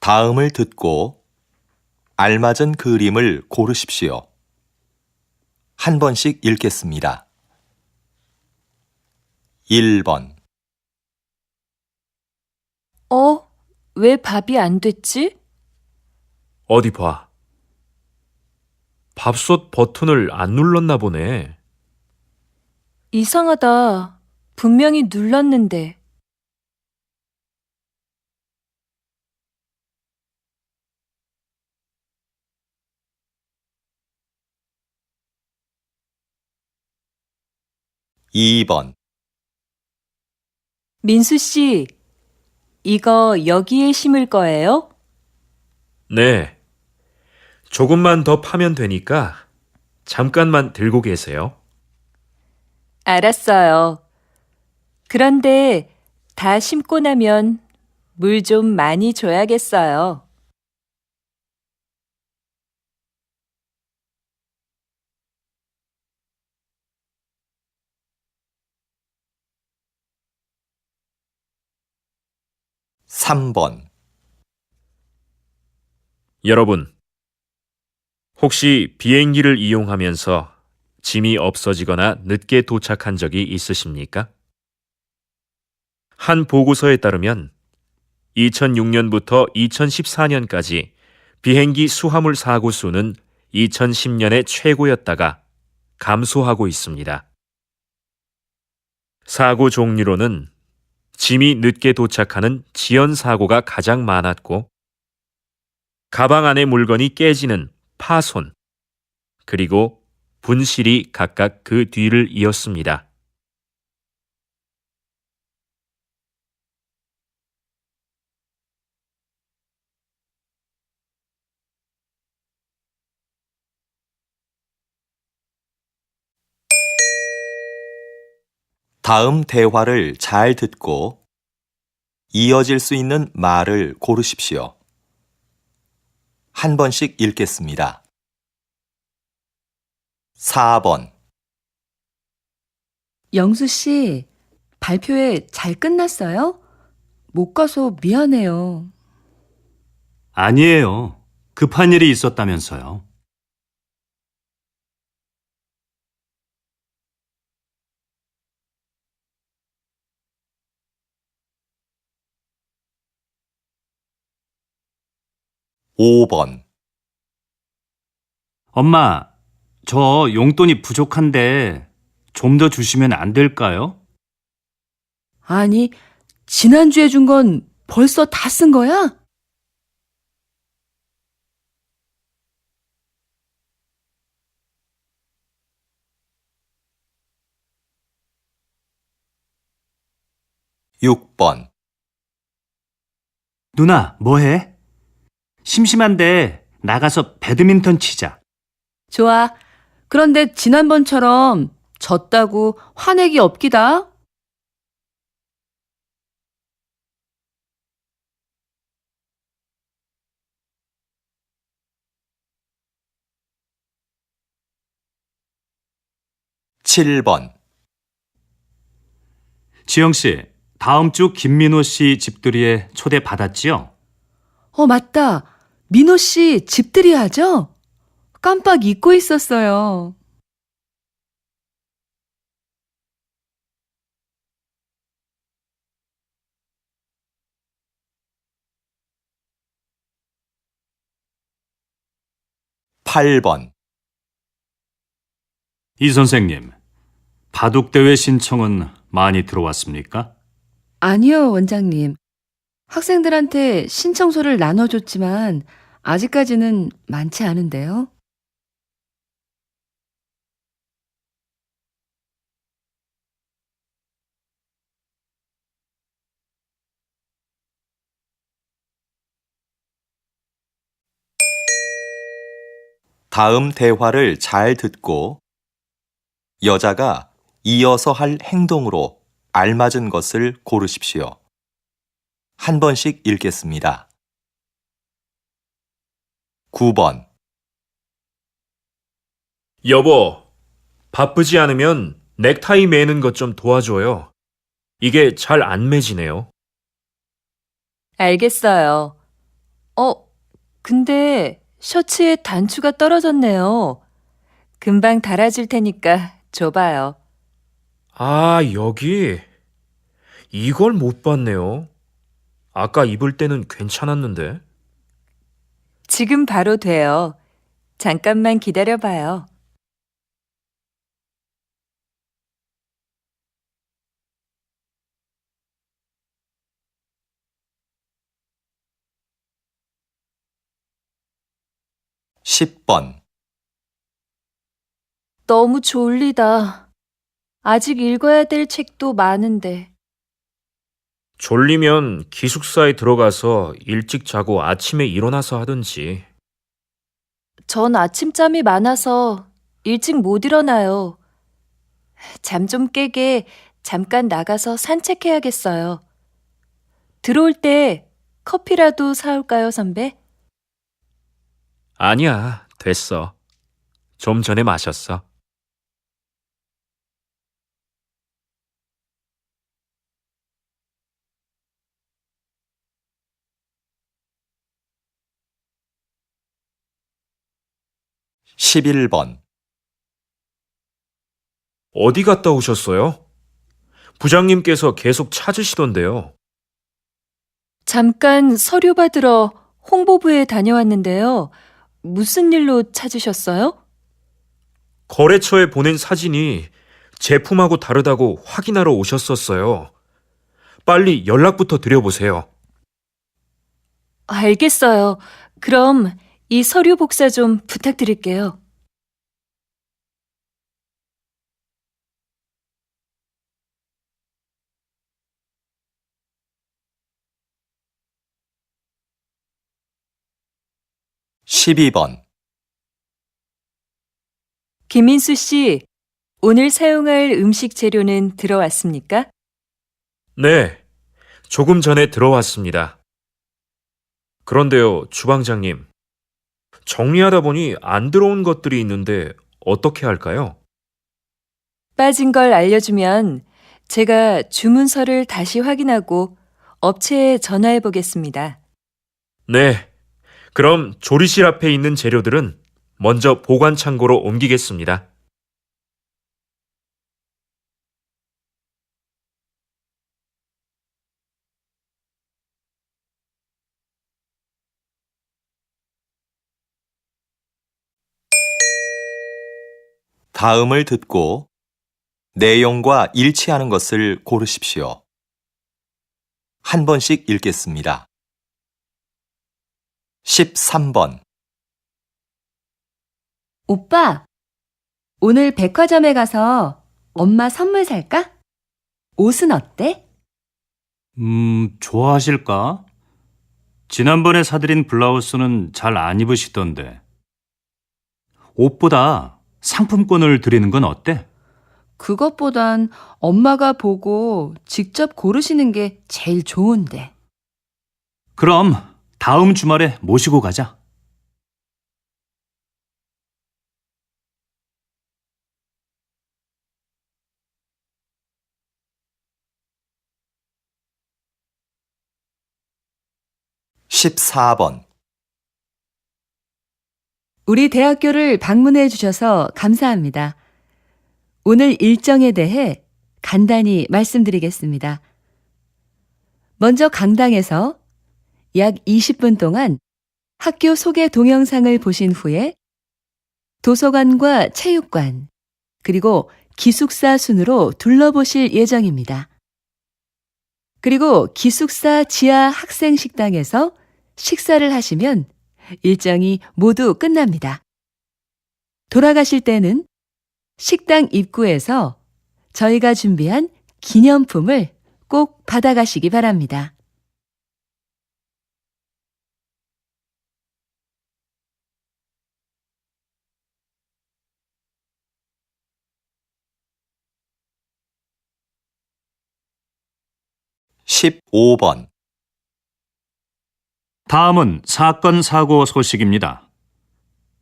다음을 듣고 알맞은 그림을 고르십시오. 한 번씩 읽겠습니다. 1번, 왜 밥이 안 됐지? 어디 봐. 밥솥 버튼을 안 눌렀나 보네. 이상하다. 분명히 눌렀는데. 2번, 민수 씨, 이거 여기에 심을 거예요? 네. 조금만 더 파면 되니까 잠깐만 들고 계세요. 알았어요. 그런데 다 심고 나면 물 좀 많이 줘야겠어요. 3번, 여러분, 혹시 비행기를 이용하면서 짐이 없어지거나 늦게 도착한 적이 있으십니까? 한 보고서에 따르면 2006년부터 2014년까지 비행기 수화물 사고 수는 2010년에 최고였다가 감소하고 있습니다. 사고 종류로는 짐이 늦게 도착하는 지연 사고가 가장 많았고, 가방 안에 물건이 깨지는 파손, 그리고 분실이 각각 그 뒤를 이었습니다. 다음 대화를 잘 듣고 이어질 수 있는 말을 고르십시오. 한 번씩 읽겠습니다. 4번, 영수 씨, 발표회 잘 끝났어요? 못 가서 미안해요. 아니에요. 급한 일이 있었다면서요. 5번, 엄마, 저 용돈이 부족한데 좀 더 주시면 안 될까요? 아니, 지난주에 준 건 벌써 다 쓴 거야? 6번, 누나, 뭐해? 심심한데 나가서 배드민턴 치자. 좋아. 그런데 지난번처럼 졌다고 화내기 없기다. 7번, 지영 씨, 다음 주 김민호 씨 집들이에 초대 받았지요? 맞다. 민호 씨 집들이 하죠? 깜빡 잊고 있었어요. 8번, 이 선생님, 바둑대회 신청은 많이 들어왔습니까? 아니요, 원장님. 학생들한테 신청서를 나눠줬지만 아직까지는 많지 않은데요. '다음 대화를 잘 듣고 여자가 이어서 할 행동으로 알맞은 것을 고르십시오. 한 번씩 읽겠습니다. 9번, 여보, 바쁘지 않으면 넥타이 매는 것 좀 도와줘요. 이게 잘 안 매지네요. 알겠어요. 근데 셔츠에 단추가 떨어졌네요. 금방 달아줄 테니까 줘봐요. 아, 여기. 이걸 못 봤네요. 아까 입을 때는 괜찮았는데. 지금 바로 돼요. 잠깐만 기다려봐요. 십 번 너무 졸리다. 아직 읽어야 될 책도 많은데. 졸리면 기숙사에 들어가서 일찍 자고 아침에 일어나서 하든지. 전 아침잠이 많아서 일찍 못 일어나요. 잠 좀 깨게 잠깐 나가서 산책해야겠어요. 들어올 때 커피라도 사올까요, 선배? 아니야, 됐어. 좀 전에 마셨어. 십일 번 어디 갔다 오셨어요? 부장님께서 계속 찾으시던데요. 잠깐 서류 받으러 홍보부에 다녀왔는데요. 무슨 일로 찾으셨어요? 거래처에 보낸 사진이 제품하고 다르다고 확인하러 오셨었어요. 빨리 연락부터 드려보세요. 알겠어요. 그럼 이 서류 복사 좀 부탁드릴게요. 십이 번 김민수 씨, 오늘 사용할 음식 재료는 들어왔습니까? 네, 조금 전에 들어왔습니다. 그런데요, 주방장님. 정리하다 보니 안 들어온 것들이 있는데 어떻게 할까요? 빠진 걸 알려주면 제가 주문서를 다시 확인하고 업체에 전화해 보겠습니다. 네, 그럼 조리실 앞에 있는 재료들은 먼저 보관 창고로 옮기겠습니다. 다음을 듣고 내용과 일치하는 것을 고르십시오. 한 번씩 읽겠습니다. 13번 오빠, 오늘 백화점에 가서 엄마 선물 살까? 옷은 어때? 좋아하실까? 지난번에 사드린 블라우스는 잘 안 입으시던데. 옷보다 상품권을 드리는 건 어때? 그것보단 엄마가 보고 직접 고르시는 게 제일 좋은데. 그럼 다음 주말에 모시고 가자. 십사 번 우리 대학교를 방문해 주셔서 감사합니다. 오늘 일정에 대해 간단히 말씀드리겠습니다. 먼저 강당에서 약 20분 동안 학교 소개 동영상을 보신 후에 도서관과 체육관, 그리고 기숙사 순으로 둘러보실 예정입니다. 그리고 기숙사 지하 학생 식당에서 식사를 하시면 일정이 모두 끝납니다. 돌아가실 때는 식당 입구에서 저희가 준비한 기념품을 꼭 받아가시기 바랍니다. 십오 번 다음은 사건 사고 소식입니다.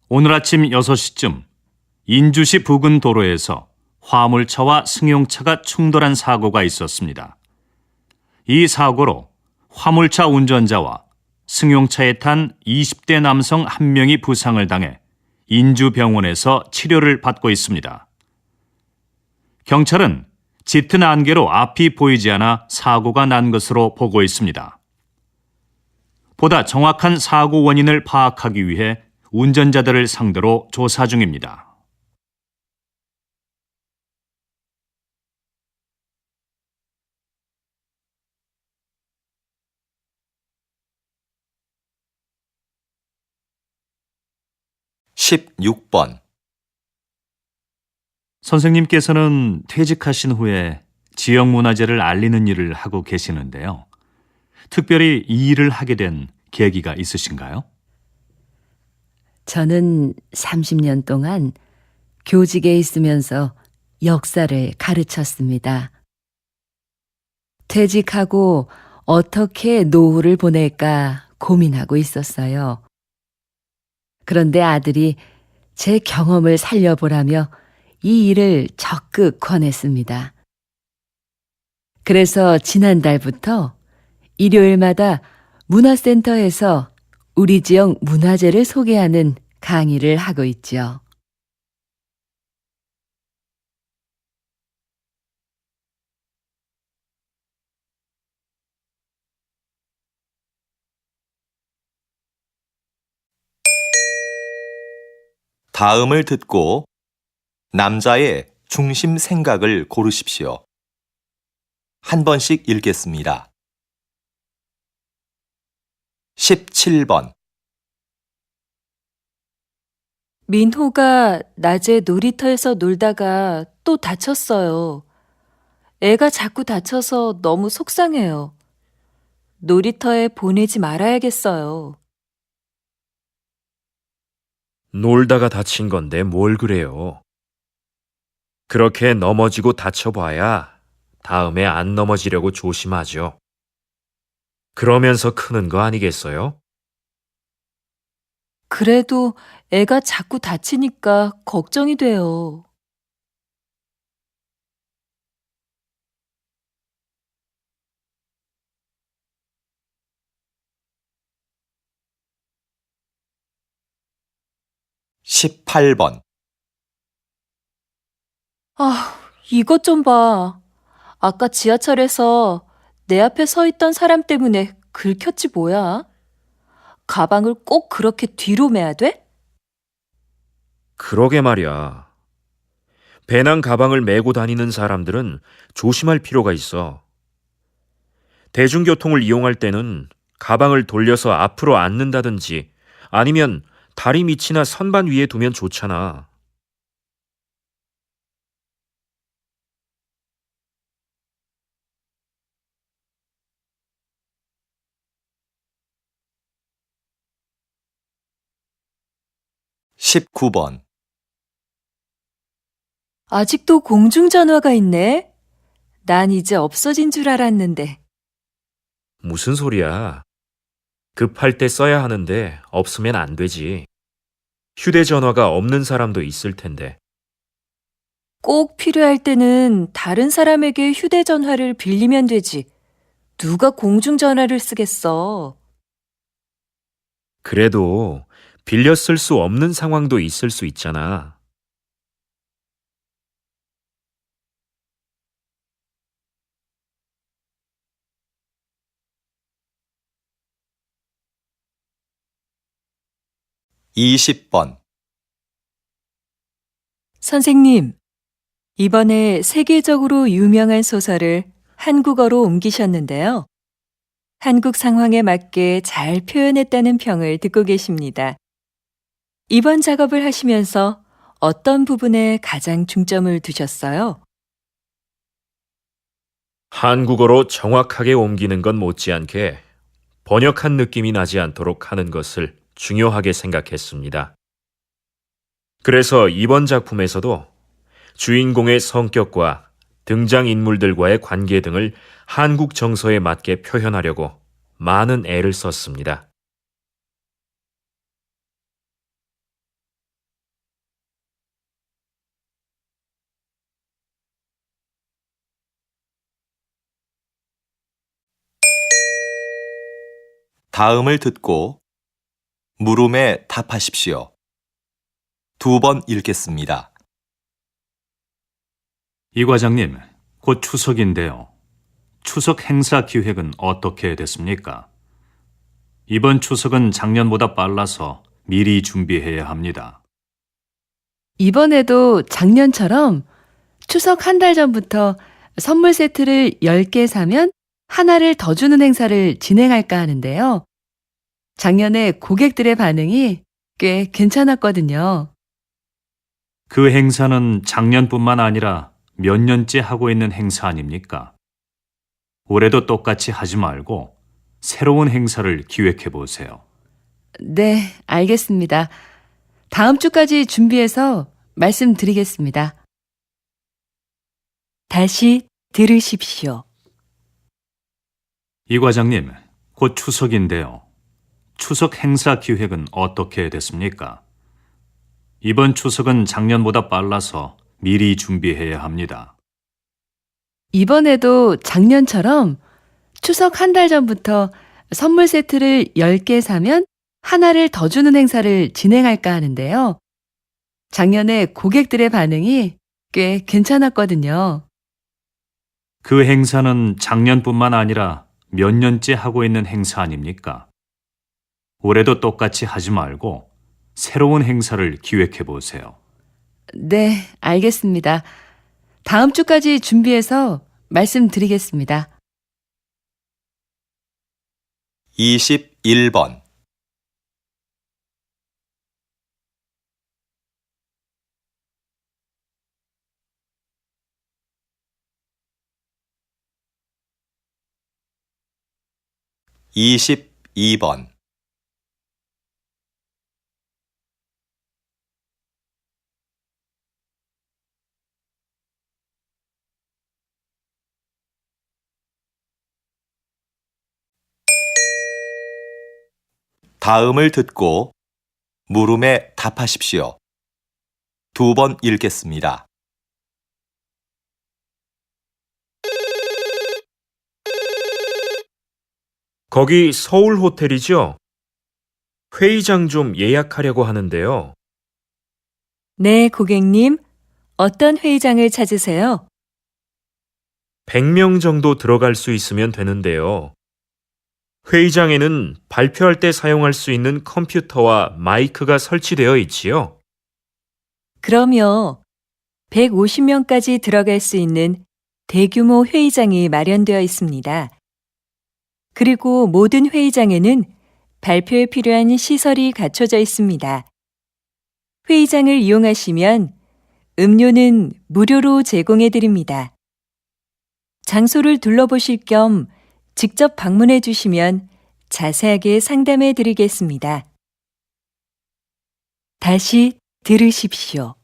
오늘 아침 6시쯤 인주시 부근 도로에서 화물차와 승용차가 충돌한 사고가 있었습니다. 이 사고로 화물차 운전자와 승용차에 탄 20대 남성 1명이 부상을 당해 인주병원에서 치료를 받고 있습니다. 경찰은 짙은 안개로 앞이 보이지 않아 사고가 난 것으로 보고 있습니다. 보다 정확한 사고 원인을 파악하기 위해 운전자들을 상대로 조사 중입니다. 십육 번 선생님께서는 퇴직하신 후에 지역문화재를 알리는 일을 하고 계시는데요. 특별히 이 일을 하게 된 계기가 있으신가요? 저는 30년 동안 교직에 있으면서 역사를 가르쳤습니다. 퇴직하고 어떻게 노후를 보낼까 고민하고 있었어요. 그런데 아들이 제 경험을 살려보라며 이 일을 적극 권했습니다. 그래서 지난달부터 일요일마다 문화센터에서 우리 지역 문화재를 소개하는 강의를 하고 있죠. 다음을 듣고 남자의 중심 생각을 고르십시오. 한 번씩 읽겠습니다. 17번 민호가 낮에 놀이터에서 놀다가 또 다쳤어요. 애가 자꾸 다쳐서 너무 속상해요. 놀이터에 보내지 말아야겠어요. 놀다가 다친 건데 뭘 그래요. 그렇게 넘어지고 다쳐봐야 다음에 안 넘어지려고 조심하죠. 그러면서 크는 거 아니겠어요? 그래도 애가 자꾸 다치니까 걱정이 돼요. 십팔 번 아, 이것 좀 봐. 아까 지하철에서 내 앞에 서 있던 사람 때문에 긁혔지 뭐야? 가방을 꼭 그렇게 뒤로 매야 돼? 그러게 말이야. 배낭 가방을 메고 다니는 사람들은 조심할 필요가 있어. 대중교통을 이용할 때는 가방을 돌려서 앞으로 앉는다든지 아니면 다리 밑이나 선반 위에 두면 좋잖아. 십구 번 아직도 공중전화가 있네? 난 이제 없어진 줄 알았는데. 무슨 소리야? 급할 때 써야 하는데 없으면 안 되지. 휴대전화가 없는 사람도 있을 텐데. 꼭 필요할 때는 다른 사람에게 휴대전화를 빌리면 되지. 누가 공중전화를 쓰겠어? 그래도 빌려 쓸 수 없는 상황도 있을 수 있잖아. 이십 번 선생님, 이번에 세계적으로 유명한 소설을 한국어로 옮기셨는데요. 한국 상황에 맞게 잘 표현했다는 평을 듣고 계십니다. 이번 작업을 하시면서 어떤 부분에 가장 중점을 두셨어요? 한국어로 정확하게 옮기는 건 못지않게 번역한 느낌이 나지 않도록 하는 것을 중요하게 생각했습니다. 그래서 이번 작품에서도 주인공의 성격과 등장인물들과의 관계 등을 한국 정서에 맞게 표현하려고 많은 애를 썼습니다. 다음을 듣고 물음에 답하십시오. 2번 읽겠습니다. 이 과장님, 곧 추석인데요. 추석 행사 기획은 어떻게 됐습니까? 이번 추석은 작년보다 빨라서 미리 준비해야 합니다. 이번에도 작년처럼 추석 한 달 전부터 선물 세트를 10개 사면 하나를 더 주는 행사를 진행할까 하는데요. 작년에 고객들의 반응이 꽤 괜찮았거든요. 그 행사는 작년뿐만 아니라 몇 년째 하고 있는 행사 아닙니까? 올해도 똑같이 하지 말고 새로운 행사를 기획해 보세요. 네, 알겠습니다. 다음 주까지 준비해서 말씀드리겠습니다. 다시 들으십시오. 이 과장님, 곧 추석인데요. 추석 행사 기획은 어떻게 됐습니까? 이번 추석은 작년보다 빨라서 미리 준비해야 합니다. 이번에도 작년처럼 추석 한 달 전부터 선물 세트를 10개 사면 하나를 더 주는 행사를 진행할까 하는데요. 작년에 고객들의 반응이 꽤 괜찮았거든요. 그 행사는 작년뿐만 아니라 몇 년째 하고 있는 행사 아닙니까? 올해도 똑같이 하지 말고 새로운 행사를 기획해 보세요. 네, 알겠습니다. 다음 주까지 준비해서 말씀드리겠습니다. 21번. (22번) 다음을 듣고 물음에 답하십시오. 2번 읽겠습니다. 거기 서울 호텔이죠? 회의장 좀 예약하려고 하는데요. 네, 고객님. 어떤 회의장을 찾으세요? 100명 정도 들어갈 수 있으면 되는데요. 회의장에는 발표할 때 사용할 수 있는 컴퓨터와 마이크가 설치되어 있지요. 그럼요. 150명까지 들어갈 수 있는 대규모 회의장이 마련되어 있습니다. 그리고 모든 회의장에는 발표에 필요한 시설이 갖춰져 있습니다. 회의장을 이용하시면 음료는 무료로 제공해 드립니다. 장소를 둘러보실 겸 직접 방문해 주시면 자세하게 상담해 드리겠습니다. 다시 들으십시오.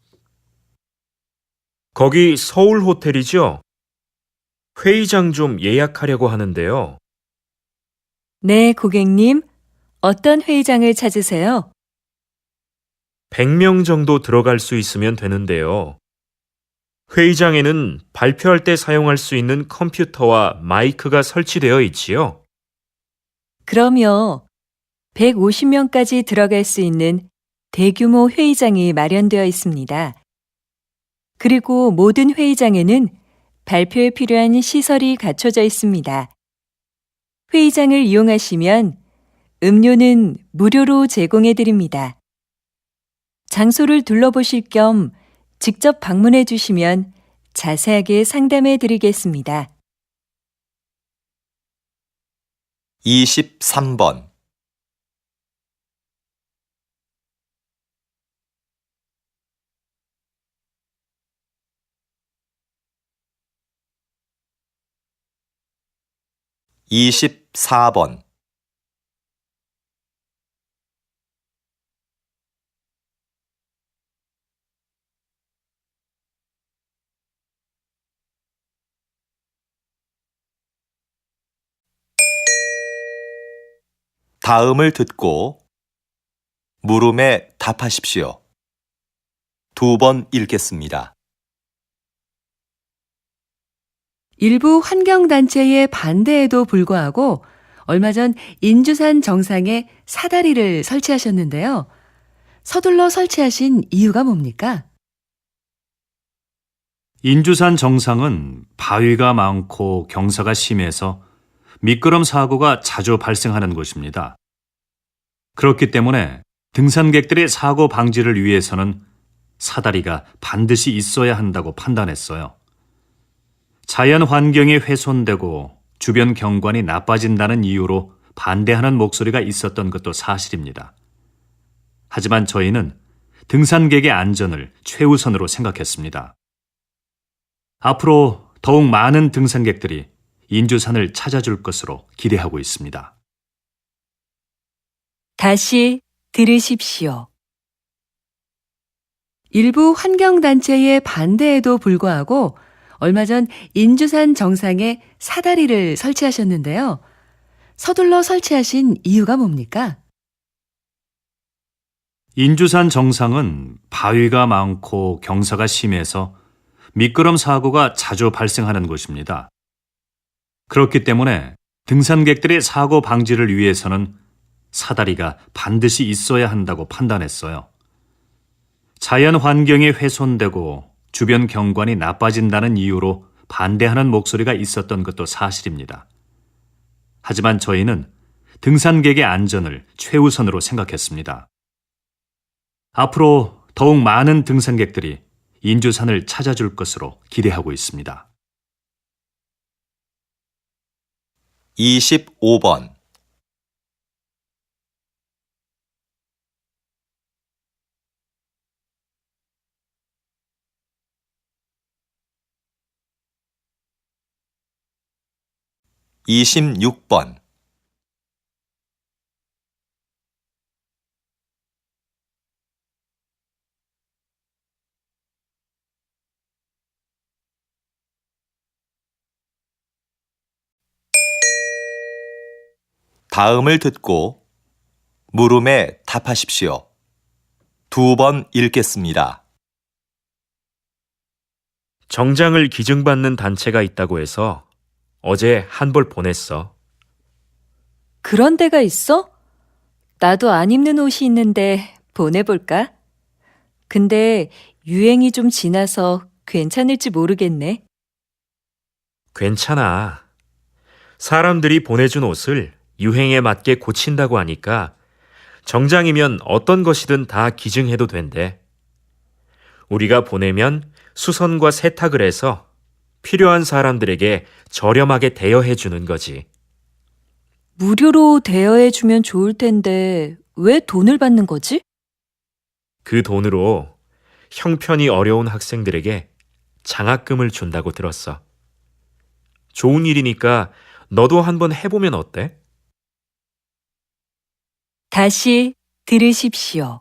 거기 서울 호텔이죠? 회의장 좀 예약하려고 하는데요. 네, 고객님. 어떤 회의장을 찾으세요? 100명 정도 들어갈 수 있으면 되는데요. 회의장에는 발표할 때 사용할 수 있는 컴퓨터와 마이크가 설치되어 있지요. 그럼요. 150명까지 들어갈 수 있는 대규모 회의장이 마련되어 있습니다. 그리고 모든 회의장에는 발표에 필요한 시설이 갖춰져 있습니다. 회의장을 이용하시면 음료는 무료로 제공해 드립니다. 장소를 둘러보실 겸 직접 방문해 주시면 자세하게 상담해 드리겠습니다. 23번. (24번) 다음을 듣고 물음에 답하십시오. 2번 읽겠습니다. 일부 환경단체의 반대에도 불구하고 얼마 전 인주산 정상에 사다리를 설치하셨는데요. 서둘러 설치하신 이유가 뭡니까? 인주산 정상은 바위가 많고 경사가 심해서 미끄럼 사고가 자주 발생하는 곳입니다. 그렇기 때문에 등산객들의 사고 방지를 위해서는 사다리가 반드시 있어야 한다고 판단했어요. 자연 환경이 훼손되고 주변 경관이 나빠진다는 이유로 반대하는 목소리가 있었던 것도 사실입니다. 하지만 저희는 등산객의 안전을 최우선으로 생각했습니다. 앞으로 더욱 많은 등산객들이 인주산을 찾아줄 것으로 기대하고 있습니다. 다시 들으십시오. 일부 환경단체의 반대에도 불구하고 얼마 전 인주산 정상에 사다리를 설치하셨는데요. 서둘러 설치하신 이유가 뭡니까? 인주산 정상은 바위가 많고 경사가 심해서 미끄럼 사고가 자주 발생하는 곳입니다. 그렇기 때문에 등산객들의 사고 방지를 위해서는 사다리가 반드시 있어야 한다고 판단했어요. 자연 환경이 훼손되고 주변 경관이 나빠진다는 이유로 반대하는 목소리가 있었던 것도 사실입니다. 하지만 저희는 등산객의 안전을 최우선으로 생각했습니다. 앞으로 더욱 많은 등산객들이 인주산을 찾아줄 것으로 기대하고 있습니다. 25번. 이십육 번. 다음을 듣고 물음에 답하십시오. 2번 읽겠습니다. 정장을 기증받는 단체가 있다고 해서 어제 한 벌 보냈어. 그런 데가 있어? 나도 안 입는 옷이 있는데 보내볼까? 근데 유행이 좀 지나서 괜찮을지 모르겠네. 괜찮아. 사람들이 보내준 옷을 유행에 맞게 고친다고 하니까 정장이면 어떤 것이든 다 기증해도 된대. 우리가 보내면 수선과 세탁을 해서 필요한 사람들에게 저렴하게 대여해 주는 거지. 무료로 대여해주면 좋을 텐데 왜 돈을 받는 거지? 그 돈으로 형편이 어려운 학생들에게 장학금을 준다고 들었어. 좋은 일이니까 너도 한번 해보면 어때? 다시 들으십시오.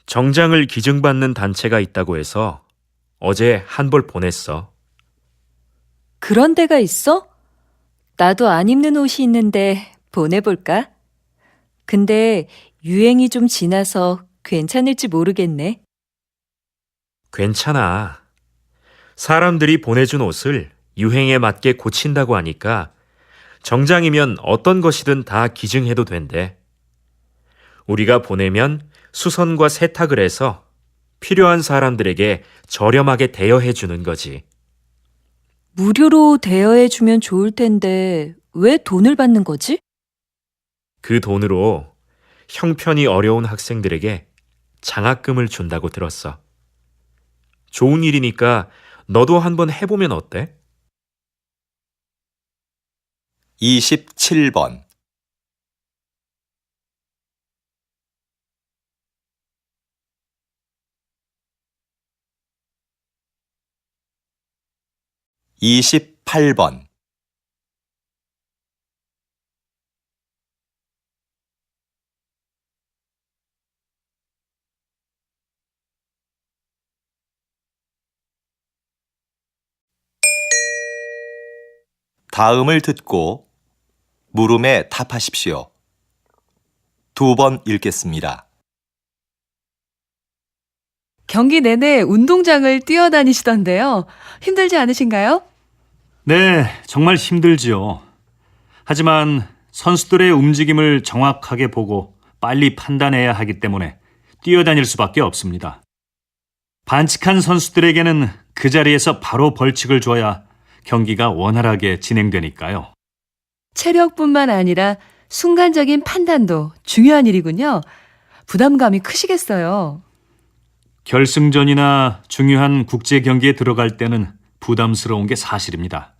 정장을 기증받는 단체가 있다고 해서 어제 한 벌 보냈어. 그런 데가 있어? 나도 안 입는 옷이 있는데 보내볼까? 근데 유행이 좀 지나서 괜찮을지 모르겠네. 괜찮아. 사람들이 보내준 옷을 유행에 맞게 고친다고 하니까 정장이면 어떤 것이든 다 기증해도 된대. 우리가 보내면 수선과 세탁을 해서 필요한 사람들에게 저렴하게 대여해 주는 거지. 무료로 대여해주면 좋을 텐데 왜 돈을 받는 거지? 그 돈으로 형편이 어려운 학생들에게 장학금을 준다고 들었어. 좋은 일이니까 너도 한번 해보면 어때? 27번. 이십팔 번. 다음을 듣고 물음에 답하십시오. 2번 읽겠습니다. 경기 내내 운동장을 뛰어다니시던데요. 힘들지 않으신가요? 네, 정말 힘들지요. 하지만 선수들의 움직임을 정확하게 보고 빨리 판단해야 하기 때문에 뛰어다닐 수밖에 없습니다. 반칙한 선수들에게는 그 자리에서 바로 벌칙을 줘야 경기가 원활하게 진행되니까요. 체력뿐만 아니라 순간적인 판단도 중요한 일이군요. 부담감이 크시겠어요. 결승전이나 중요한 국제 경기에 들어갈 때는 부담스러운 게 사실입니다.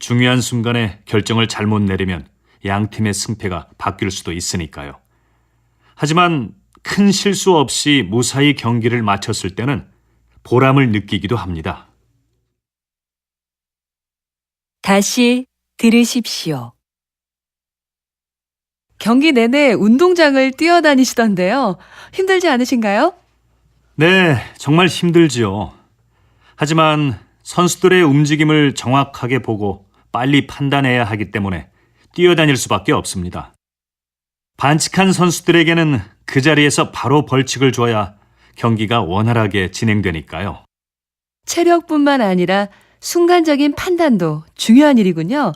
중요한 순간에 결정을 잘못 내리면 양 팀의 승패가 바뀔 수도 있으니까요. 하지만 큰 실수 없이 무사히 경기를 마쳤을 때는 보람을 느끼기도 합니다. 다시 들으십시오. 경기 내내 운동장을 뛰어다니시던데요. 힘들지 않으신가요? 네, 정말 힘들지요. 하지만 선수들의 움직임을 정확하게 보고 빨리 판단해야 하기 때문에 뛰어다닐 수밖에 없습니다. 반칙한 선수들에게는 그 자리에서 바로 벌칙을 줘야 경기가 원활하게 진행되니까요. 체력뿐만 아니라 순간적인 판단도 중요한 일이군요.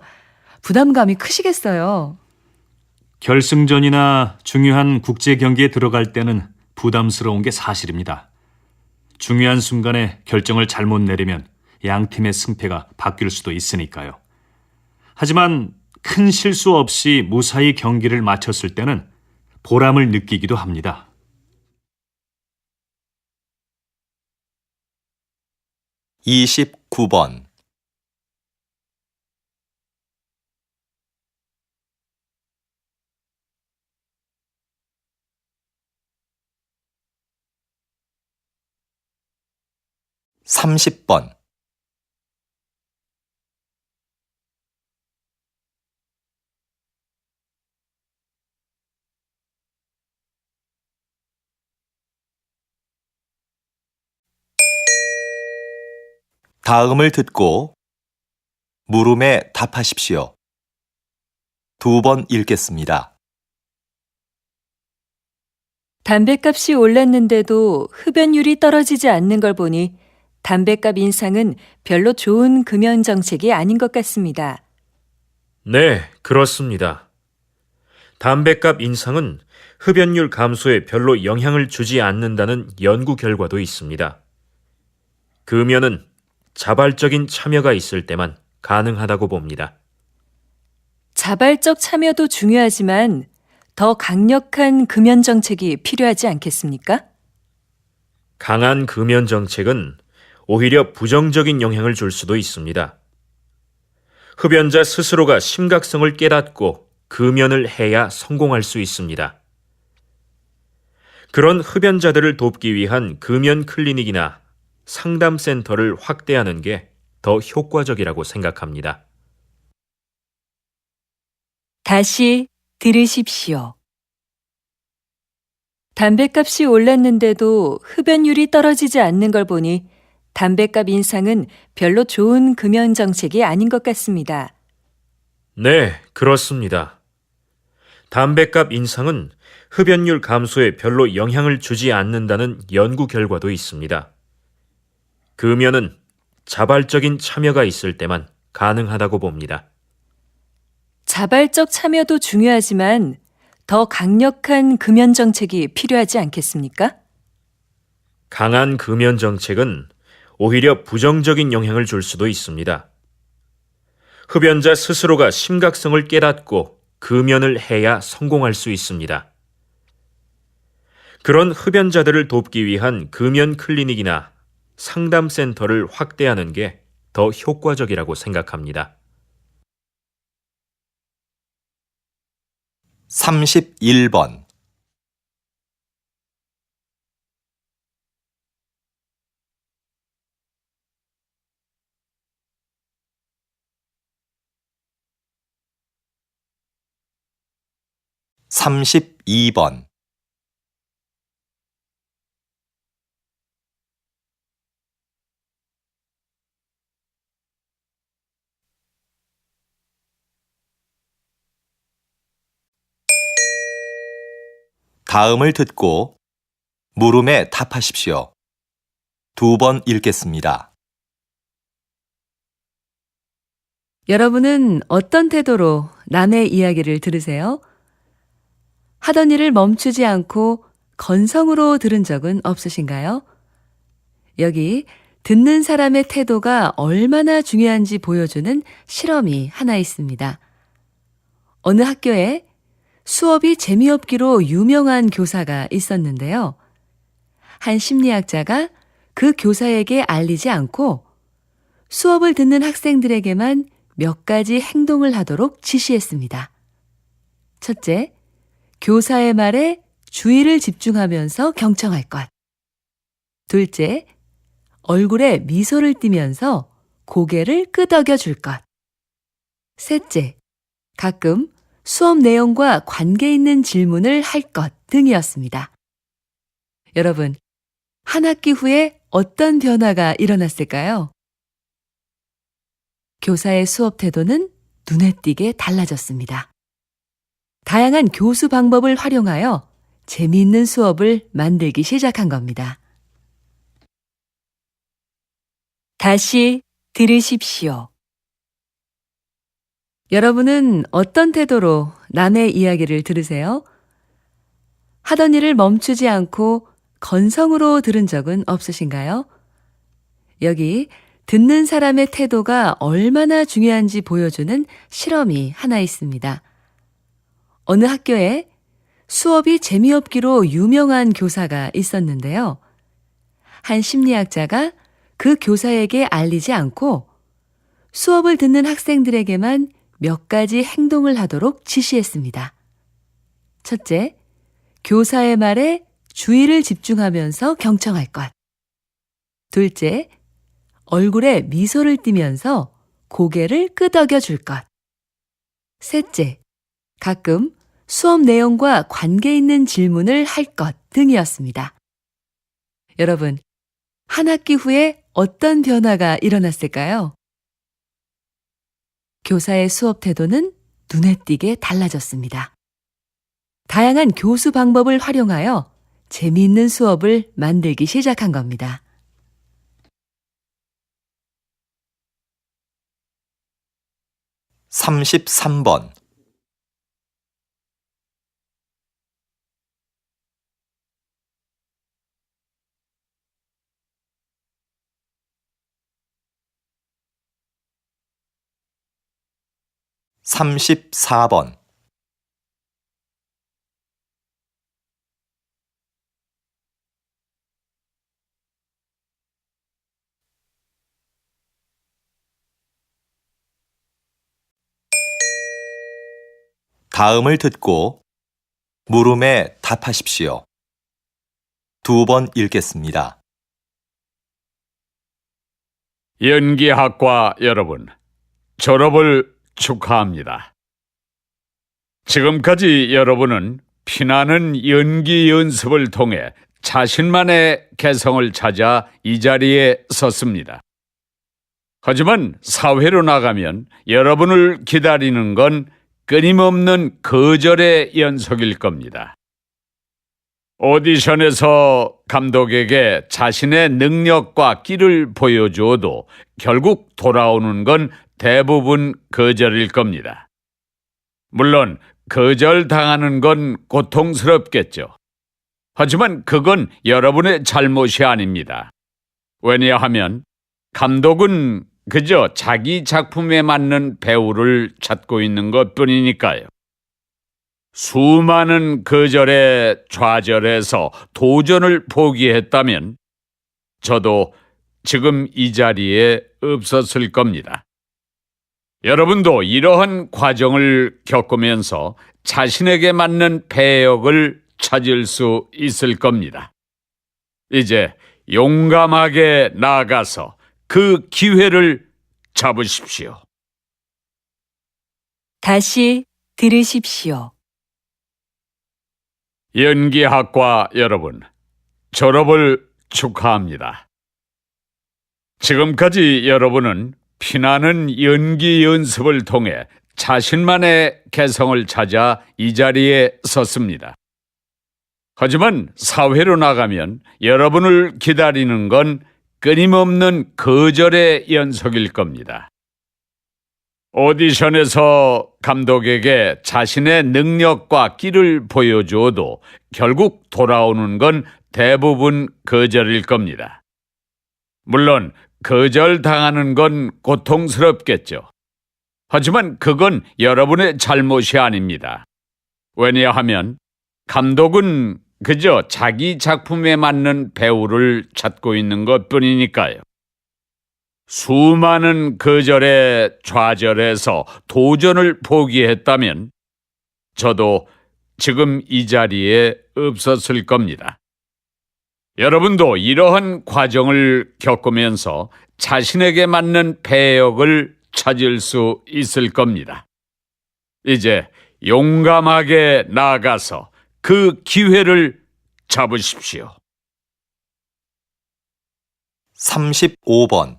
부담감이 크시겠어요. 결승전이나 중요한 국제 경기에 들어갈 때는 부담스러운 게 사실입니다. 중요한 순간에 결정을 잘못 내리면 양 팀의 승패가 바뀔 수도 있으니까요. 하지만 큰 실수 없이 무사히 경기를 마쳤을 때는 보람을 느끼기도 합니다. (29번) (30번) 다음을 듣고 물음에 답하십시오. 2번 읽겠습니다. 담뱃값이 올랐는데도 흡연율이 떨어지지 않는 걸 보니 담뱃값 인상은 별로 좋은 금연 정책이 아닌 것 같습니다. 네, 그렇습니다. 담뱃값 인상은 흡연율 감소에 별로 영향을 주지 않는다는 연구 결과도 있습니다. 금연은 자발적인 참여가 있을 때만 가능하다고 봅니다. 자발적 참여도 중요하지만 더 강력한 금연 정책이 필요하지 않겠습니까? 강한 금연 정책은 오히려 부정적인 영향을 줄 수도 있습니다. 흡연자 스스로가 심각성을 깨닫고 금연을 해야 성공할 수 있습니다. 그런 흡연자들을 돕기 위한 금연 클리닉이나 상담센터를 확대하는 게 더 효과적이라고 생각합니다. 다시 들으십시오. 담뱃값이 올랐는데도 흡연율이 떨어지지 않는 걸 보니 담뱃값 인상은 별로 좋은 금연 정책이 아닌 것 같습니다. 네, 그렇습니다. 담뱃값 인상은 흡연율 감소에 별로 영향을 주지 않는다는 연구 결과도 있습니다. 금연은 자발적인 참여가 있을 때만 가능하다고 봅니다. 자발적 참여도 중요하지만 더 강력한 금연 정책이 필요하지 않겠습니까? 강한 금연 정책은 오히려 부정적인 영향을 줄 수도 있습니다. 흡연자 스스로가 심각성을 깨닫고 금연을 해야 성공할 수 있습니다. 그런 흡연자들을 돕기 위한 금연 클리닉이나 상담센터를 확대하는 게 더 효과적이라고 생각합니다. 31번 (32번) 다음을 듣고 물음에 답하십시오. 2번 읽겠습니다. 여러분은 어떤 태도로 남의 이야기를 들으세요? 하던 일을 멈추지 않고 건성으로 들은 적은 없으신가요? 여기 듣는 사람의 태도가 얼마나 중요한지 보여주는 실험이 하나 있습니다. 어느 학교에 수업이 재미없기로 유명한 교사가 있었는데요. 한 심리학자가 그 교사에게 알리지 않고 수업을 듣는 학생들에게만 몇 가지 행동을 하도록 지시했습니다. 첫째, 교사의 말에 주의를 집중하면서 경청할 것. 둘째, 얼굴에 미소를 띠면서 고개를 끄덕여 줄 것. 셋째, 가끔 수업 내용과 관계 있는 질문을 할 것 등이었습니다. 여러분, 한 학기 후에 어떤 변화가 일어났을까요? 교사의 수업 태도는 눈에 띄게 달라졌습니다. 다양한 교수 방법을 활용하여 재미있는 수업을 만들기 시작한 겁니다. 다시 들으십시오. 여러분은 어떤 태도로 남의 이야기를 들으세요? 하던 일을 멈추지 않고 건성으로 들은 적은 없으신가요? 여기 듣는 사람의 태도가 얼마나 중요한지 보여주는 실험이 하나 있습니다. 어느 학교에 수업이 재미없기로 유명한 교사가 있었는데요. 한 심리학자가 그 교사에게 알리지 않고 수업을 듣는 학생들에게만 몇 가지 행동을 하도록 지시했습니다. 첫째, 교사의 말에 주의를 집중하면서 경청할 것. 둘째, 얼굴에 미소를 띠면서 고개를 끄덕여 줄 것. 셋째, 가끔 수업 내용과 관계 있는 질문을 할 것 등이었습니다. 여러분, 한 학기 후에 어떤 변화가 일어났을까요? 교사의 수업 태도는 눈에 띄게 달라졌습니다. 다양한 교수 방법을 활용하여 재미있는 수업을 만들기 시작한 겁니다. 33번. (34번) 다음을 듣고 물음에 답하십시오. 두 번 읽겠습니다. 연기학과 여러분, 졸업을 축하합니다. 지금까지 여러분은 피나는 연기 연습을 통해 자신만의 개성을 찾아 이 자리에 섰습니다. 하지만 사회로 나가면 여러분을 기다리는 건 끊임없는 거절의 연속일 겁니다. 오디션에서 감독에게 자신의 능력과 끼를 보여주어도 결국 돌아오는 건 대부분 거절일 겁니다. 물론 거절당하는 건 고통스럽겠죠. 하지만 그건 여러분의 잘못이 아닙니다. 왜냐하면 감독은 그저 자기 작품에 맞는 배우를 찾고 있는 것뿐이니까요. 수많은 거절에 좌절해서 도전을 포기했다면 저도 지금 이 자리에 없었을 겁니다. 여러분도 이러한 과정을 겪으면서 자신에게 맞는 배역을 찾을 수 있을 겁니다. 이제 용감하게 나아가서 그 기회를 잡으십시오. 다시 들으십시오. 연기학과 여러분, 졸업을 축하합니다. 지금까지 여러분은 피나는 연기 연습을 통해 자신만의 개성을 찾아 이 자리에 섰습니다. 하지만 사회로 나가면 여러분을 기다리는 건 끊임없는 거절의 연속일 겁니다. 오디션에서 감독에게 자신의 능력과 끼를 보여주어도 결국 돌아오는 건 대부분 거절일 겁니다. 물론 거절당하는 건 고통스럽겠죠. 하지만 그건 여러분의 잘못이 아닙니다. 왜냐하면 감독은 그저 자기 작품에 맞는 배우를 찾고 있는 것뿐이니까요. 수많은 거절에 좌절해서 도전을 포기했다면 저도 지금 이 자리에 없었을 겁니다. 여러분도 이러한 과정을 겪으면서 자신에게 맞는 배역을 찾을 수 있을 겁니다. 이제 용감하게 나아가서 그 기회를 잡으십시오. 35번,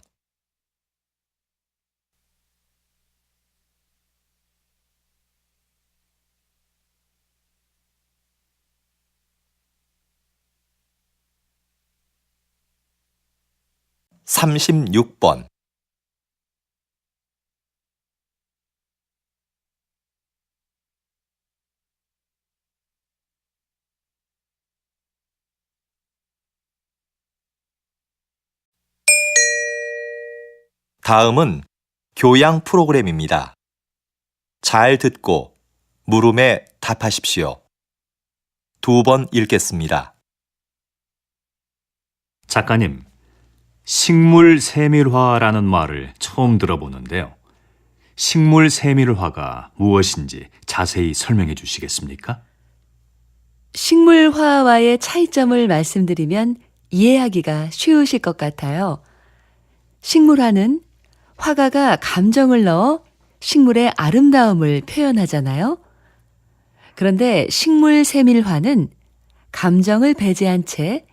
36번, '다음은 교양 프로그램입니다. 잘 듣고 물음에 답하십시오. 2번 읽겠습니다. 작가님, 식물 세밀화라는 말을 처음 들어보는데요. 식물 세밀화가 무엇인지 자세히 설명해 주시겠습니까? 식물화와의 차이점을 말씀드리면 이해하기가 쉬우실 것 같아요. 식물화는 화가가 감정을 넣어 식물의 아름다움을 표현하잖아요. 그런데 식물 세밀화는 감정을 배제한 채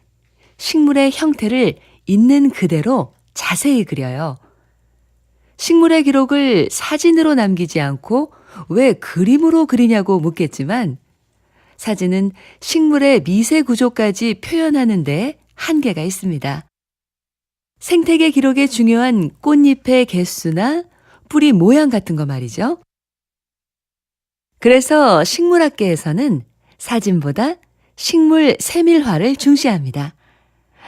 식물의 형태를 있는 그대로 자세히 그려요. 식물의 기록을 사진으로 남기지 않고 왜 그림으로 그리냐고 묻겠지만 사진은 식물의 미세 구조까지 표현하는 데 한계가 있습니다. 생태계 기록에 중요한 꽃잎의 개수나 뿌리 모양 같은 거 말이죠. 그래서 식물학계에서는 사진보다 식물 세밀화를 중시합니다.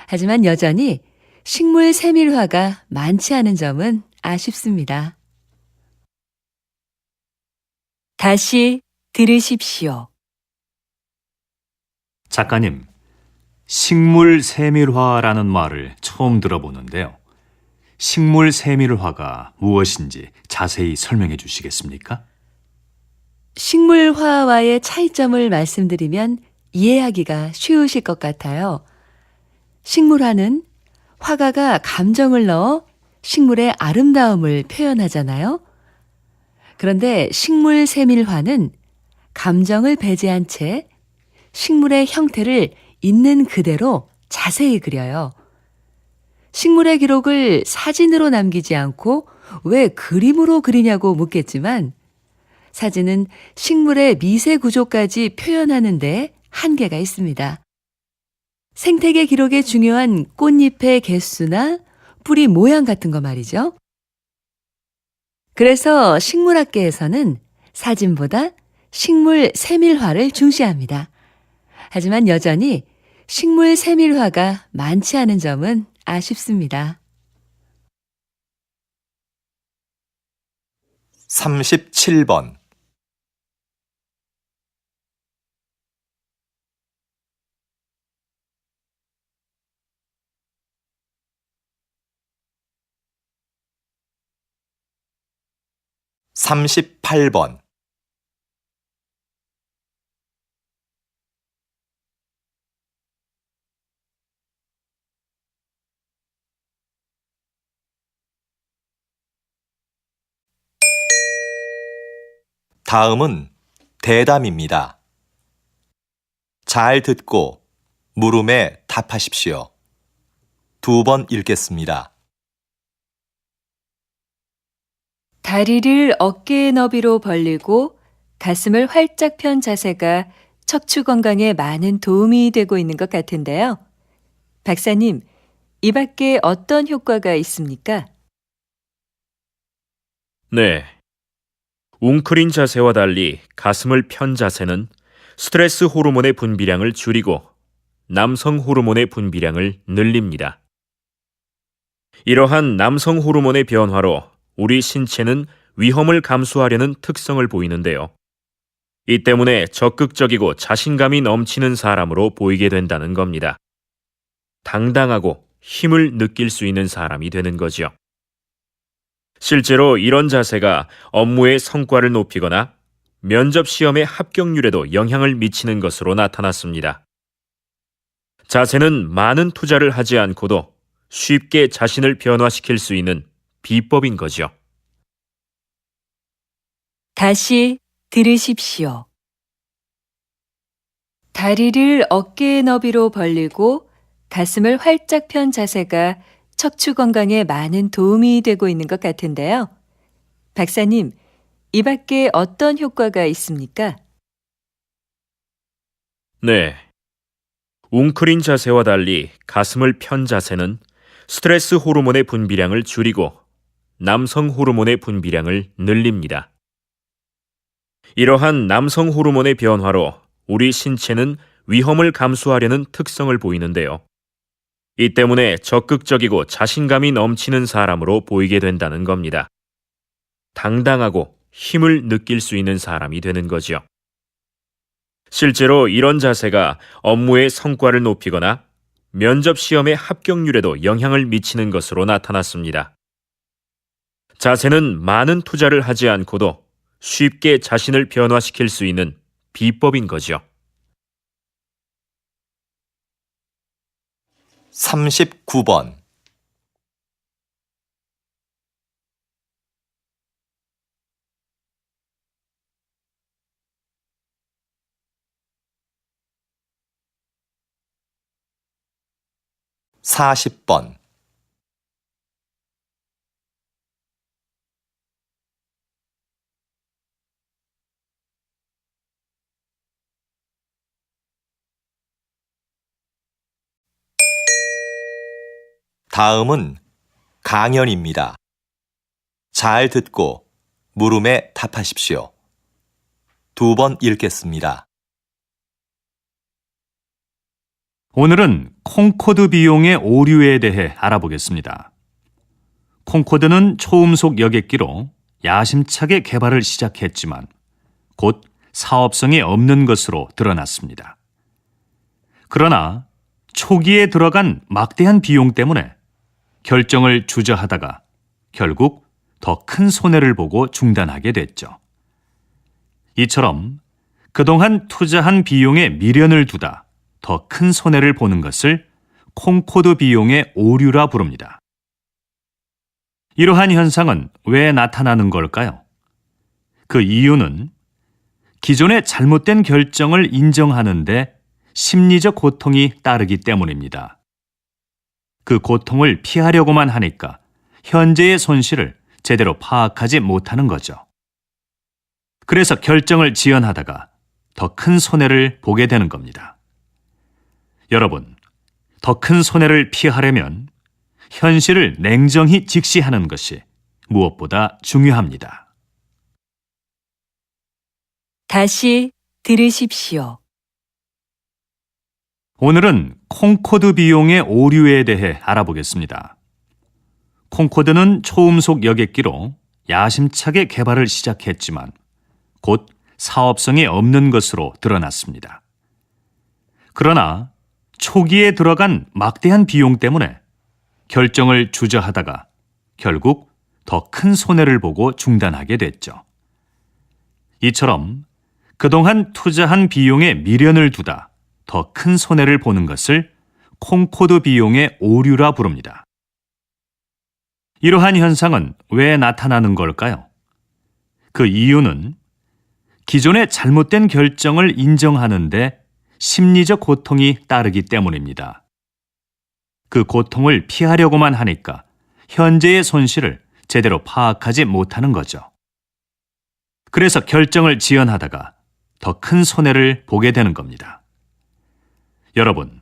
하지만 여전히 식물 세밀화가 많지 않은 점은 아쉽습니다. 다시 들으십시오. 작가님, 식물 세밀화라는 말을 처음 들어보는데요. 식물 세밀화가 무엇인지 자세히 설명해 주시겠습니까? 식물화와의 차이점을 말씀드리면 이해하기가 쉬우실 것 같아요. 식물화는 화가가 감정을 넣어 식물의 아름다움을 표현하잖아요. 그런데 식물 세밀화는 감정을 배제한 채 식물의 형태를 있는 그대로 자세히 그려요. 식물의 기록을 사진으로 남기지 않고 왜 그림으로 그리냐고 묻겠지만 사진은 식물의 미세 구조까지 표현하는 데 한계가 있습니다. 생태계 기록에 중요한 꽃잎의 개수나 뿌리 모양 같은 거 말이죠. 그래서 식물학계에서는 사진보다 식물 세밀화를 중시합니다. 하지만 여전히 식물 세밀화가 많지 않은 점은 아쉽습니다. 37번, 38번, '다음은 대담입니다. 잘 듣고 물음에 답하십시오. 2번 읽겠습니다. 다리를 어깨의 너비로 벌리고 가슴을 활짝 편 자세가 척추 건강에 많은 도움이 되고 있는 것 같은데요. 박사님, 이 밖에 어떤 효과가 있습니까? 네, 웅크린 자세와 달리 가슴을 편 자세는 스트레스 호르몬의 분비량을 줄이고 남성 호르몬의 분비량을 늘립니다. 이러한 남성 호르몬의 변화로 우리 신체는 위험을 감수하려는 특성을 보이는데요. 이 때문에 적극적이고 자신감이 넘치는 사람으로 보이게 된다는 겁니다. 당당하고 힘을 느낄 수 있는 사람이 되는 거죠. 실제로 이런 자세가 업무의 성과를 높이거나 면접 시험의 합격률에도 영향을 미치는 것으로 나타났습니다. 자세는 많은 투자를 하지 않고도 쉽게 자신을 변화시킬 수 있는 비법인 거죠. 다시 들으십시오. 다리를 어깨의 너비로 벌리고 가슴을 활짝 편 자세가 척추 건강에 많은 도움이 되고 있는 것 같은데요. 박사님, 이 밖에 어떤 효과가 있습니까? 네. 웅크린 자세와 달리 가슴을 편 자세는 스트레스 호르몬의 분비량을 줄이고 남성 호르몬의 분비량을 늘립니다. 이러한 남성 호르몬의 변화로 우리 신체는 위험을 감수하려는 특성을 보이는데요. 이 때문에 적극적이고 자신감이 넘치는 사람으로 보이게 된다는 겁니다. 당당하고 힘을 느낄 수 있는 사람이 되는 거죠. 실제로 이런 자세가 업무의 성과를 높이거나 면접 시험의 합격률에도 영향을 미치는 것으로 나타났습니다. 자세는 많은 투자를 하지 않고도 쉽게 자신을 변화시킬 수 있는 비법인 거죠. 39번. (40번) '다음은 강연입니다. 잘 듣고 물음에 답하십시오. 2번 읽겠습니다. 오늘은 콩코드 비용의 오류에 대해 알아보겠습니다. 콩코드는 초음속 여객기로 야심차게 개발을 시작했지만 곧 사업성이 없는 것으로 드러났습니다. 그러나 초기에 들어간 막대한 비용 때문에 결정을 주저하다가 결국 더 큰 손해를 보고 중단하게 됐죠. 이처럼 그동안 투자한 비용에 미련을 두다 더 큰 손해를 보는 것을 콩코드 비용의 오류라 부릅니다. 이러한 현상은 왜 나타나는 걸까요? 그 이유는 기존의 잘못된 결정을 인정하는데 심리적 고통이 따르기 때문입니다. 그 고통을 피하려고만 하니까 현재의 손실을 제대로 파악하지 못하는 거죠. 그래서 결정을 지연하다가 더 큰 손해를 보게 되는 겁니다. 여러분, 더 큰 손해를 피하려면 현실을 냉정히 직시하는 것이 무엇보다 중요합니다. 다시 들으십시오. 오늘은 콩코드 비용의 오류에 대해 알아보겠습니다. 콩코드는 초음속 여객기로 야심차게 개발을 시작했지만 곧 사업성이 없는 것으로 드러났습니다. 그러나 초기에 들어간 막대한 비용 때문에 결정을 주저하다가 결국 더 큰 손해를 보고 중단하게 됐죠. 이처럼 그동안 투자한 비용에 미련을 두다 더 큰 손해를 보는 것을 콩코드 비용의 오류라 부릅니다. 이러한 현상은 왜 나타나는 걸까요? 그 이유는 기존의 잘못된 결정을 인정하는데 심리적 고통이 따르기 때문입니다. 그 고통을 피하려고만 하니까 현재의 손실을 제대로 파악하지 못하는 거죠. 그래서 결정을 지연하다가 더 큰 손해를 보게 되는 겁니다. 여러분,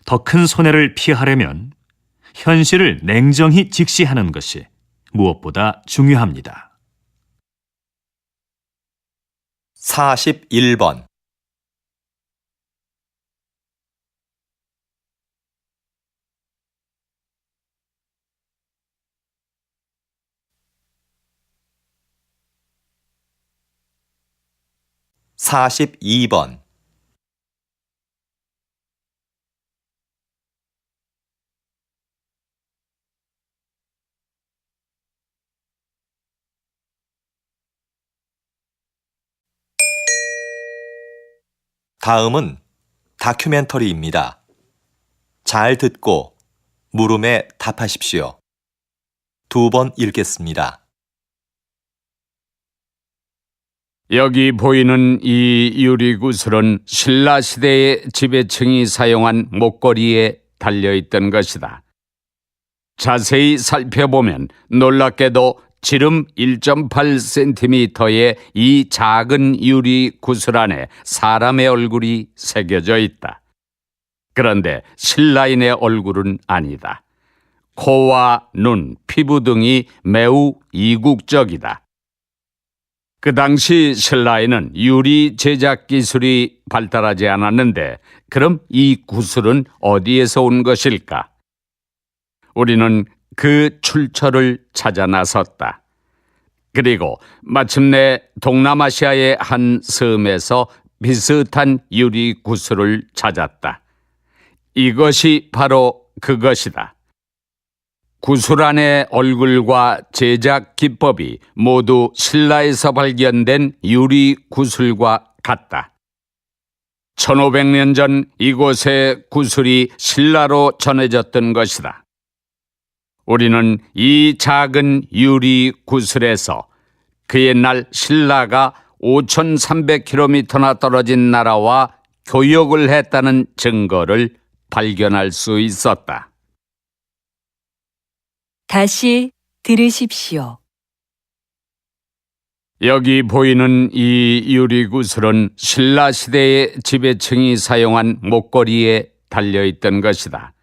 더 큰 손해를 피하려면 현실을 냉정히 직시하는 것이 무엇보다 중요합니다. 41번, 42번, '다음은 다큐멘터리입니다. 잘 듣고 물음에 답하십시오. 2번 읽겠습니다. 여기 보이는 이 유리구슬은 신라 시대의 지배층이 사용한 목걸이에 달려있던 것이다. 자세히 살펴보면 놀랍게도 지름 1.8cm의 이 작은 유리 구슬 안에 사람의 얼굴이 새겨져 있다. 그런데 신라인의 얼굴은 아니다. 코와 눈, 피부 등이 매우 이국적이다. 그 당시 신라에는 유리 제작 기술이 발달하지 않았는데 그럼 이 구슬은 어디에서 온 것일까? 우리는 그 출처를 찾아 나섰다. 그리고 마침내 동남아시아의 한 섬에서 비슷한 유리 구슬을 찾았다. 이것이 바로 그것이다. 구슬 안의 얼굴과 제작 기법이 모두 신라에서 발견된 유리 구슬과 같다. 1500년 전 이곳의 구슬이 신라로 전해졌던 것이다. 우리는 이 작은 유리 구슬에서 그 옛날 신라가 5300km나 떨어진 나라와 교역을 했다는 증거를 발견할 수 있었다. 다시 들으십시오. 여기 보이는 이 유리구슬은 신라 시대의 지배층이 사용한 목걸이에 달려있던 것이다.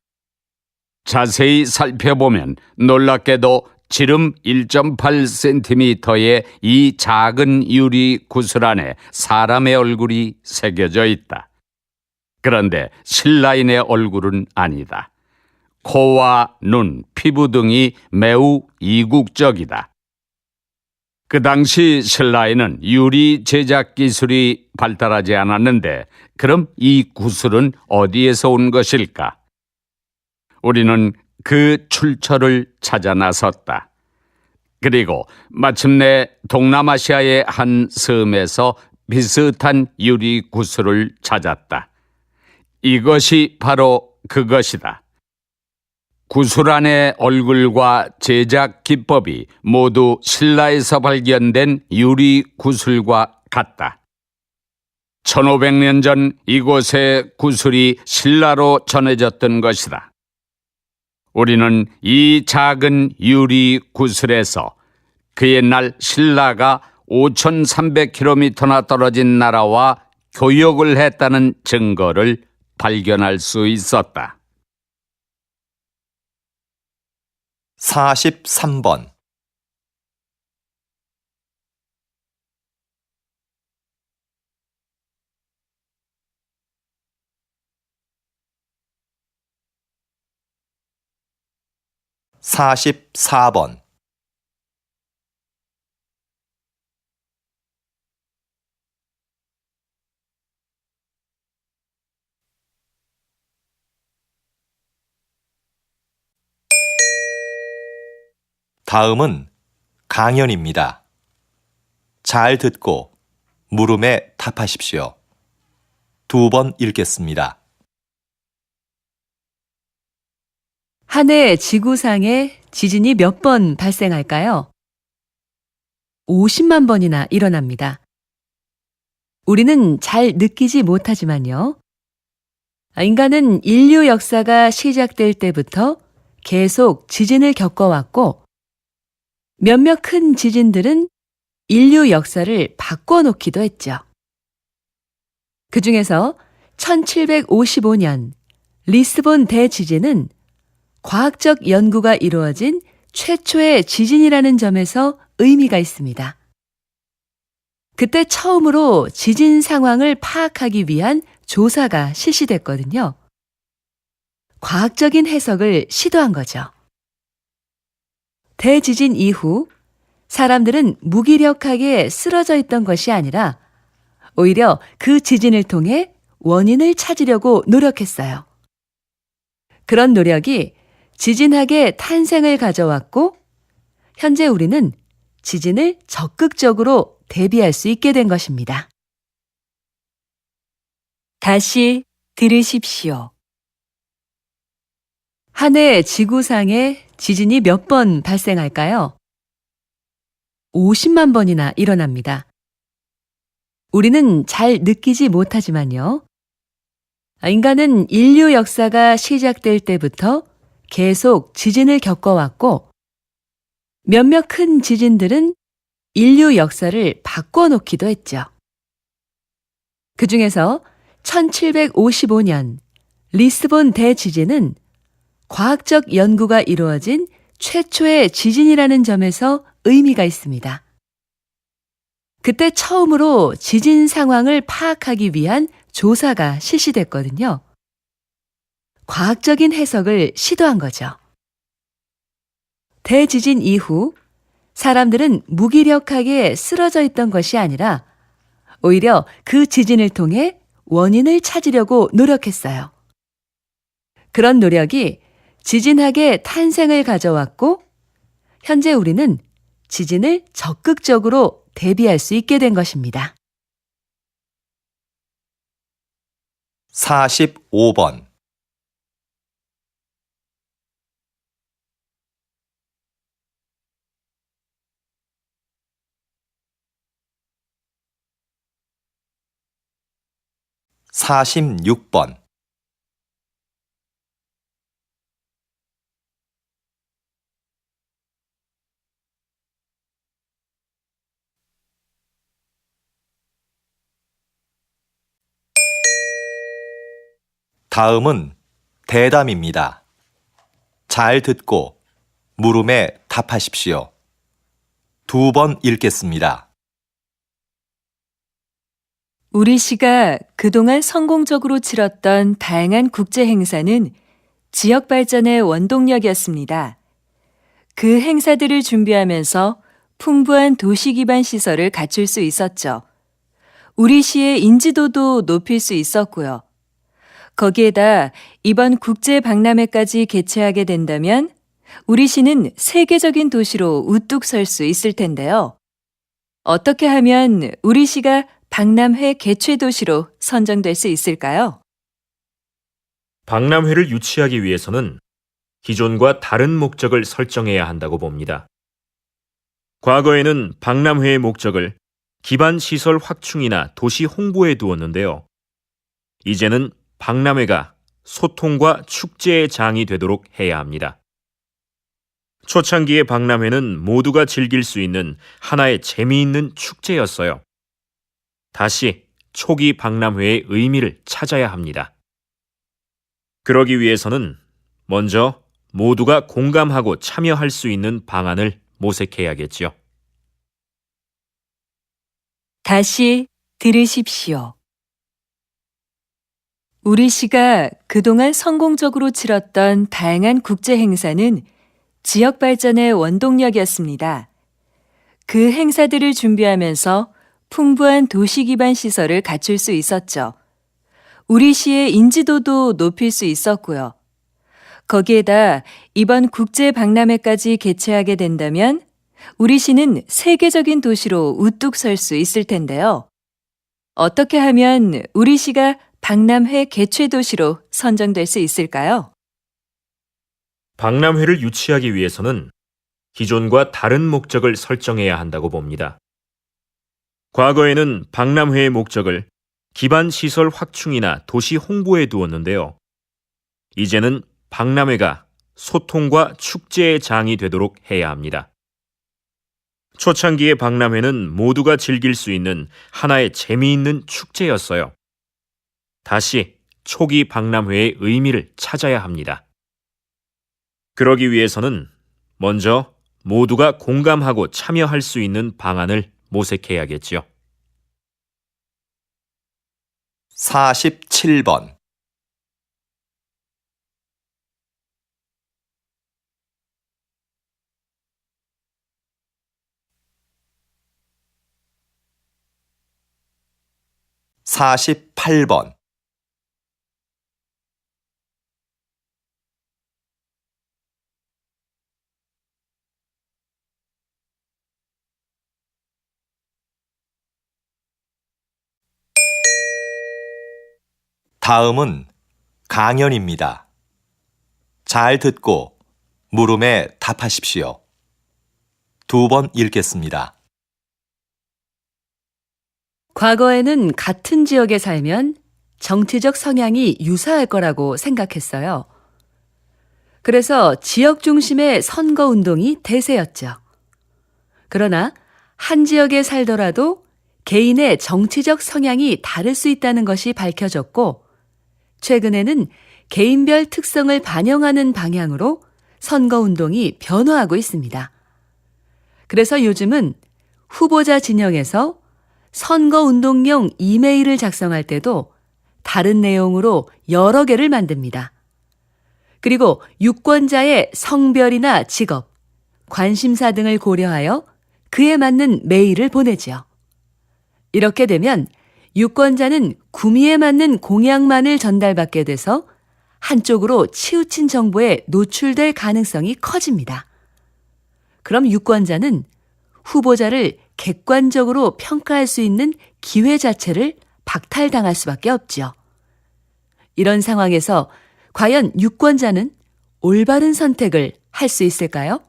자세히 살펴보면 놀랍게도 지름 1.8cm의 이 작은 유리 구슬 안에 사람의 얼굴이 새겨져 있다. 그런데 신라인의 얼굴은 아니다. 코와 눈, 피부 등이 매우 이국적이다. 그 당시 신라에는 유리 제작 기술이 발달하지 않았는데 그럼 이 구슬은 어디에서 온 것일까? 우리는 그 출처를 찾아 나섰다. 그리고 마침내 동남아시아의 한 섬에서 비슷한 유리 구슬을 찾았다. 이것이 바로 그것이다. 구슬 안의 얼굴과 제작 기법이 모두 신라에서 발견된 유리 구슬과 같다. 1500년 전 이곳의 구슬이 신라로 전해졌던 것이다. 우리는 이 작은 유리 구슬에서 그 옛날 신라가 5300km나 떨어진 나라와 교역을 했다는 증거를 발견할 수 있었다. 43번, 44번, '다음은 강연입니다. 잘 듣고 물음에 답하십시오. 2번 읽겠습니다. 한 해 지구상에 지진이 몇 번 발생할까요? 50만 번이나 일어납니다. 우리는 잘 느끼지 못하지만요. 인간은 인류 역사가 시작될 때부터 계속 지진을 겪어왔고 몇몇 큰 지진들은 인류 역사를 바꿔놓기도 했죠. 그 중에서 1755년 리스본 대지진은 과학적 연구가 이루어진 최초의 지진이라는 점에서 의미가 있습니다. 그때 처음으로 지진 상황을 파악하기 위한 조사가 실시됐거든요. 과학적인 해석을 시도한 거죠. 대지진 이후 사람들은 무기력하게 쓰러져 있던 것이 아니라 오히려 그 지진을 통해 원인을 찾으려고 노력했어요. 그런 노력이 지진학의 탄생을 가져왔고, 현재 우리는 지진을 적극적으로 대비할 수 있게 된 것입니다. 다시 들으십시오. 한 해 지구상에 지진이 몇 번 발생할까요? 50만 번이나 일어납니다. 우리는 잘 느끼지 못하지만요. 인간은 인류 역사가 시작될 때부터 계속 지진을 겪어왔고, 몇몇 큰 지진들은 인류 역사를 바꿔놓기도 했죠. 그 중에서 1755년 리스본 대지진은 과학적 연구가 이루어진 최초의 지진이라는 점에서 의미가 있습니다. 그때 처음으로 지진 상황을 파악하기 위한 조사가 실시됐거든요. 과학적인 해석을 시도한 거죠. 대지진 이후 사람들은 무기력하게 쓰러져 있던 것이 아니라 오히려 그 지진을 통해 원인을 찾으려고 노력했어요. 그런 노력이 지진학의 탄생을 가져왔고, 현재 우리는 지진을 적극적으로 대비할 수 있게 된 것입니다. 45번. 사십육 번. 다음은 대담입니다. 잘 듣고 물음에 답하십시오. 2번 읽겠습니다. 우리 시가 그동안 성공적으로 치렀던 다양한 국제 행사는 지역 발전의 원동력이었습니다. 그 행사들을 준비하면서 풍부한 도시 기반 시설을 갖출 수 있었죠. 우리 시의 인지도도 높일 수 있었고요. 거기에다 이번 국제 박람회까지 개최하게 된다면 우리 시는 세계적인 도시로 우뚝 설 수 있을 텐데요. 어떻게 하면 우리 시가 박람회 개최 도시로 선정될 수 있을까요? 박람회를 유치하기 위해서는 기존과 다른 목적을 설정해야 한다고 봅니다. 과거에는 박람회의 목적을 기반 시설 확충이나 도시 홍보에 두었는데요. 이제는 박람회가 소통과 축제의 장이 되도록 해야 합니다. 초창기의 박람회는 모두가 즐길 수 있는 하나의 재미있는 축제였어요. 다시 초기 박람회의 의미를 찾아야 합니다. 그러기 위해서는 먼저 모두가 공감하고 참여할 수 있는 방안을 모색해야겠지요. 다시 들으십시오. 우리 시가 그동안 성공적으로 치렀던 다양한 국제 행사는 지역 발전의 원동력이었습니다. 그 행사들을 준비하면서 풍부한 도시 기반 시설을 갖출 수 있었죠. 우리 시의 인지도도 높일 수 있었고요. 거기에다 이번 국제 박람회까지 개최하게 된다면 우리 시는 세계적인 도시로 우뚝 설 수 있을 텐데요. 어떻게 하면 우리 시가 박람회 개최 도시로 선정될 수 있을까요? 박람회를 유치하기 위해서는 기존과 다른 목적을 설정해야 한다고 봅니다. 과거에는 박람회의 목적을 기반 시설 확충이나 도시 홍보에 두었는데요. 이제는 박람회가 소통과 축제의 장이 되도록 해야 합니다. 초창기의 박람회는 모두가 즐길 수 있는 하나의 재미있는 축제였어요. 다시 초기 박람회의 의미를 찾아야 합니다. 그러기 위해서는 먼저 모두가 공감하고 참여할 수 있는 방안을 모색해야겠지요. 47번, 48번, '다음은 강연입니다. 잘 듣고 물음에 답하십시오. 2번 읽겠습니다. 과거에는 같은 지역에 살면 정치적 성향이 유사할 거라고 생각했어요. 그래서 지역 중심의 선거 운동이 대세였죠. 그러나 한 지역에 살더라도 개인의 정치적 성향이 다를 수 있다는 것이 밝혀졌고, 최근에는 개인별 특성을 반영하는 방향으로 선거 운동이 변화하고 있습니다. 그래서 요즘은 후보자 진영에서 선거 운동용 이메일을 작성할 때도 다른 내용으로 여러 개를 만듭니다. 그리고 유권자의 성별이나 직업, 관심사 등을 고려하여 그에 맞는 메일을 보내지요. 이렇게 되면 유권자는 구미에 맞는 공약만을 전달받게 돼서 한쪽으로 치우친 정보에 노출될 가능성이 커집니다. 그럼 유권자는 후보자를 객관적으로 평가할 수 있는 기회 자체를 박탈당할 수밖에 없죠. 이런 상황에서 과연 유권자는 올바른 선택을 할 수 있을까요?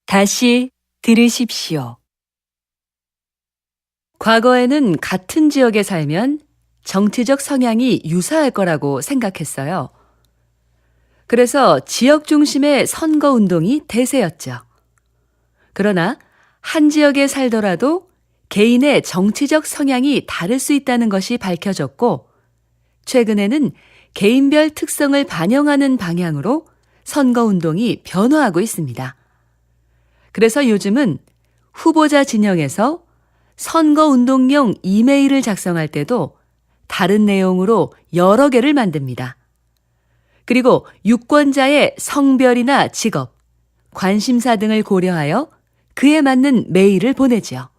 다시 들으십시오. 과거에는 같은 지역에 살면 정치적 성향이 유사할 거라고 생각했어요. 그래서 지역 중심의 선거 운동이 대세였죠. 그러나 한 지역에 살더라도 개인의 정치적 성향이 다를 수 있다는 것이 밝혀졌고, 최근에는 개인별 특성을 반영하는 방향으로 선거 운동이 변화하고 있습니다. 그래서 요즘은 후보자 진영에서 선거 운동용 이메일을 작성할 때도 다른 내용으로 여러 개를 만듭니다. 그리고 유권자의 성별이나 직업, 관심사 등을 고려하여 그에 맞는 메일을 보내지요.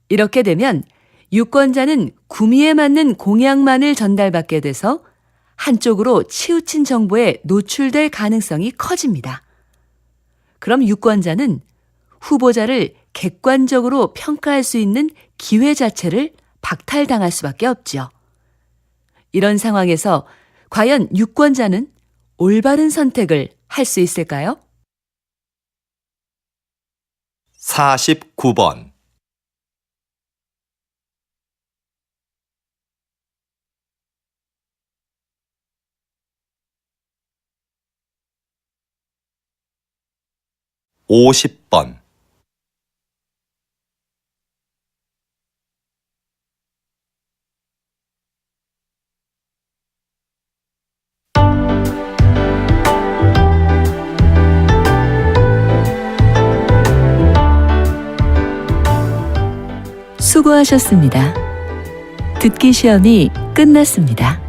이렇게 되면 유권자는 구미에 맞는 공약만을 전달받게 돼서 한쪽으로 치우친 정보에 노출될 가능성이 커집니다. 그럼 유권자는 후보자를 객관적으로 평가할 수 있는 기회 자체를 박탈당할 수밖에 없죠. 이런 상황에서 과연 유권자는 올바른 선택을 할 수 있을까요? 49번, 50번, '수고하셨습니다. 듣기 시험이 끝났습니다.